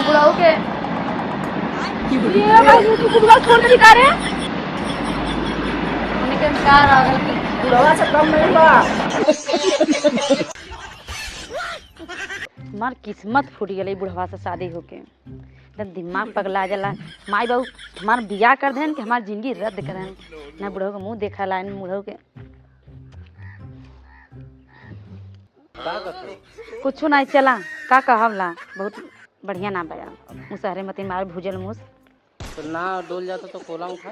बुढ़ाऊ के ये भाई तू बुढ़वा छोड़ के का रे उनके कार आ गल बुढ़वा से कम नहीं बा। हमार किस्मत फूट गई बुढ़वा से शादी होके एकदम दिमाग पगला जाला। माई बाबू हमार बियाह कर देन कि हमार जिंदगी रद्द करन ना बुढ़ऊ के मुंह देखा लाइन बुढ़ऊ के कुछ नहीं चला का कहवला बहुत बढ़िया ना बया मुसहरे मती मार भूजल मुस तो ना डोल जाता तो कोला उठा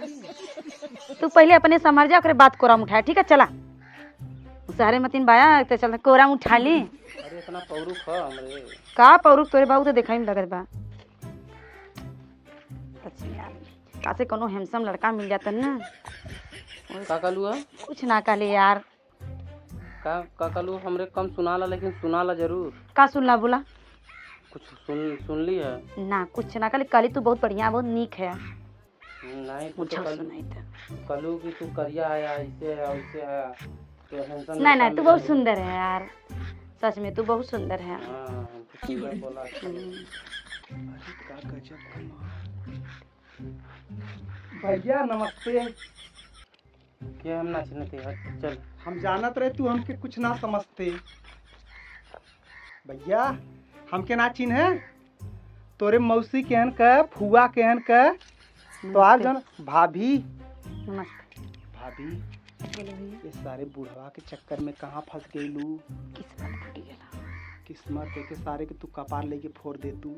तू पहले अपने समझ जा ओकरे बात कोराम उठाया ठीक है चला मुसहरे मतीन बाया तो चल कोराम उठा ली। अरे इतना पौरुख है हमरे का पौरुख तोरे बाबू तो देखा में लगत बा कासे कोनो हैंडसम लड़का मिल जाता ना का कहलू है कुछ ना कहले यार का कहलू हमरे कम सुनाला लेकिन सुनाला जरूर। का सुनला बोला कुछ सुन ली है ना कुछ ना कहले कली तू बहुत बढ़िया बहुत नीक है नहीं कुछ तो सुनाई था कहलू कि तू करिया है ऐसे है वैसे है तो हैंडसम नहीं नहीं तू बहुत सुंदर है यार सच में तू बहुत सुंदर है। हां सुंदर बोला भैया नमस्ते। क्या हम नाचने थे चल हम जानत रहे तू हमके कुछ ना समझते। भैया हमके ना चिन्ह है तोरे मौसी केहन का फुआ केहन का तो आप जान भाभी नमस्ते भाभी ये सारे बुढ़वा के चक्कर में कहाँ फंस गईलू। किस्मत फूट गेला किस्मत देके सारे के तू कपार लेके फोड़ दे तू।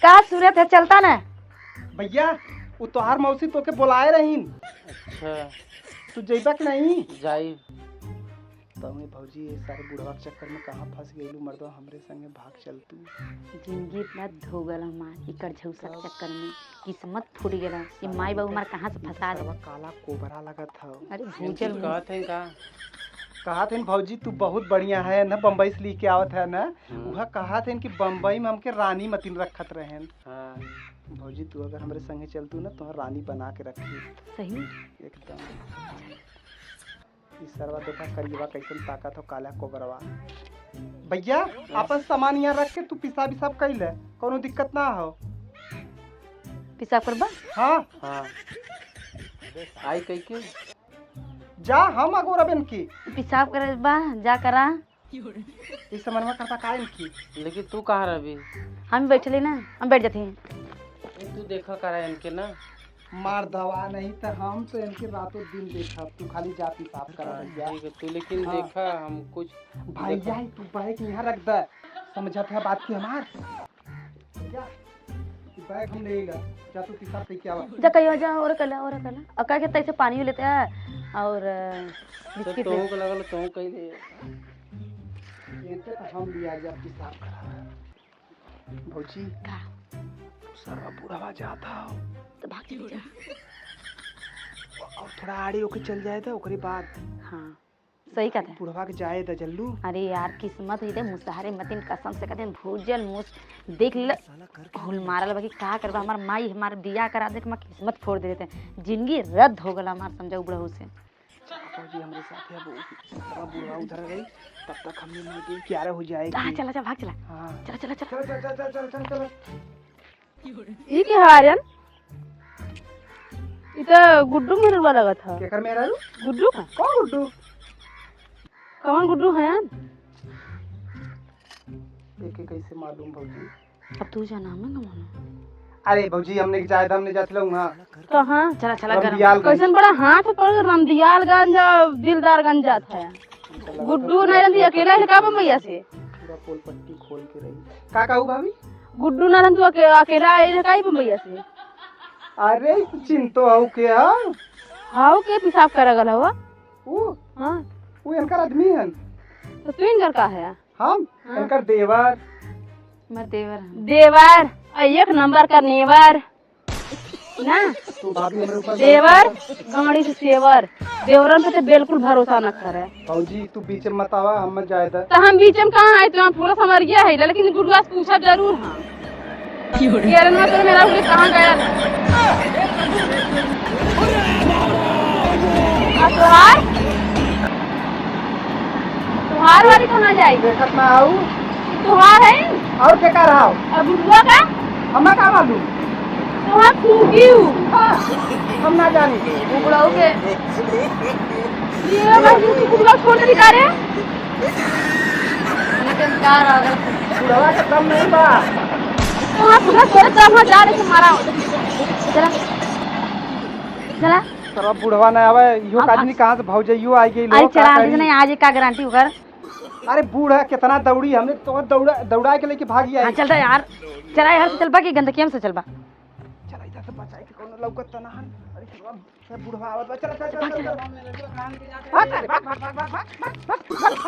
का सूरत है चलता ना भैया वो तोहार मौसी तोके बुलाए रहीन अच्छा तू जइबा कि नहीं जाई तो मैं भौजी ये सारे बुढ़वा के चक्कर में कहाँ फंस गईलू मर्दवा हमरे संगे भाग चल तू। जिंदगी इतना धो गल हमार इकर झौसा के चक्कर में किस्मत फूट गेला ये माई बाबू हमार कहाँ से फंसा दे। काला कोबरा लगत था। अरे भूजल कहते हैं का कहा थे भौजी तू बहुत बढ़िया है ना बम्बई से लेके आवत है ना वह कहा थे कि बम्बई में हमके रानी मतीन रखत रहे। हाँ भौजी तू अगर हमरे संगे चलतू ना तो रानी बना के रखी सही एकदम। इस सरवा देखा करिएवा कैसन ताकत हो काला कोबरवा। भैया अपन सामान यहाँ रख के तू पिसाब विसाब कर ले कोनो दिक्कत ना हो। पिसाब करबा हाँ हाँ आई कह के जा हम अगोरा बेन की पिसाब करे बा जा करा इस समन में करता काहे की। लेकिन तू कहाँ रही हम बैठले ना हम बैठ जाते हैं तू देखा करा इनके ना मार दवा नहीं तो हम तो इनके रातों दिन देखा तू खाली जा पिसाब करा भैया। ठीक है तू लेकिन हाँ। देखा हम कुछ भैया तू बैग यहाँ रख दे समझत है बात की हमार भैया बैग हम लेगा जा तू पिसाब करके आवा जा कहियो जा और कला अका के तैसे पानी लेते हैं और तो बिस्किट तो को लगल तो कह दे ये तो हम लिया जा पिसाब करा। भौजी का सारा बुढ़ावा जाता हो तो भाग चली जा। और थोड़ा आड़े होके चल जाए तो ओकरे बाद हाँ सही कहते हैं बुढ़वा के जाए तो जल्लू। अरे यार किस्मत ही दे मुसहरे मतीन कसम से कहते हैं भूजल मुस देख ले हुल मारल बाकी का करबा हमार माई हमार बियाह करा दे के हमार किस्मत फोड़ दे देते हैं जिंदगी रद्द हो गला हमार समझाओ बुढ़ऊ से। जी हमारे साथ है वो बुढ़वा उधर गई तब तक हमने नहीं गई क्यारा हो जाएगी। हाँ चला भाग चला हाँ चला चला चला चल चल चल चल चल चल ये क्या है आर्यन इधर गुड्डू मेरे वाला लगा था क्या कर मेरा गुड्डू का कौन गुड्डू कौन गुड्डू है यार देखे कैसे मालूम भौजी। अब तू जाना हमें ना मानो अरे भौजी हमने जाए हमने जाते लोग हाँ कहाँ चला चला गरम रमदियाल गंज। कैसन बड़ा हाथ पड़ रमदियाल गंज दिलदार गंज जाता है गुड्डू नहीं रहती अकेला है का बम्बैया से पूरा पोल पट्टी खोल के रही का कहू भाभी गुड्डू ना तू अकेला है का बम्बैया से अरे चिंतो हो के हाउ के पेशाब करा गला हुआ वो हाँ वो इनका आदमी है तो तू इनकर का है हम इनका देवर मर देवर देवर एक नंबर का नेवर ना तो भाभी हमारे ऊपर देवर गाड़ी से सेवर देवरन पे तो बिल्कुल भरोसा न करे। भौजी तू बीच में मत आवा हम मत जाए तो हम बीच में कहाँ आए तो पूरा समझ गया है लेकिन गुरुआ से पूछा जरूर हाँ केरन में तो मेरा उन्हें कहाँ गया तुहार वाली कहाँ जाएगी देखत ना आऊ बुढ़वा है और क्या कर रहा हो और बुढ़वा का हमें का मालूम वहाँ फूकी हूँ हम ना जानी बुढ़ाऊ के ये भाई बुढ़वा छोड़ दे दिखा रहे लेकिन का अगर बुढ़वा के कम नहीं बा वहाँ पूरा छोड़ दे वहाँ जा रहे मारा चला चला तरह बुढ़वा नहीं आवे यो अब आदमी कहाँ से भौजइयो आई गई अरे लोग का चला करी? नहीं आज का गारंटी होकर अरे बूढ़ा कितना दौड़ी हमने तो दौड़ा के लेके भागी हाँ आई चलता यार चला यार से चलबा कि गंदगी से चलबा चला इधर से बचाई के कोनो लौकत ना हन अरे सब बुढ़वा आवत बा चल चल चल भाग अरे भाग भाग भाग भाग भाग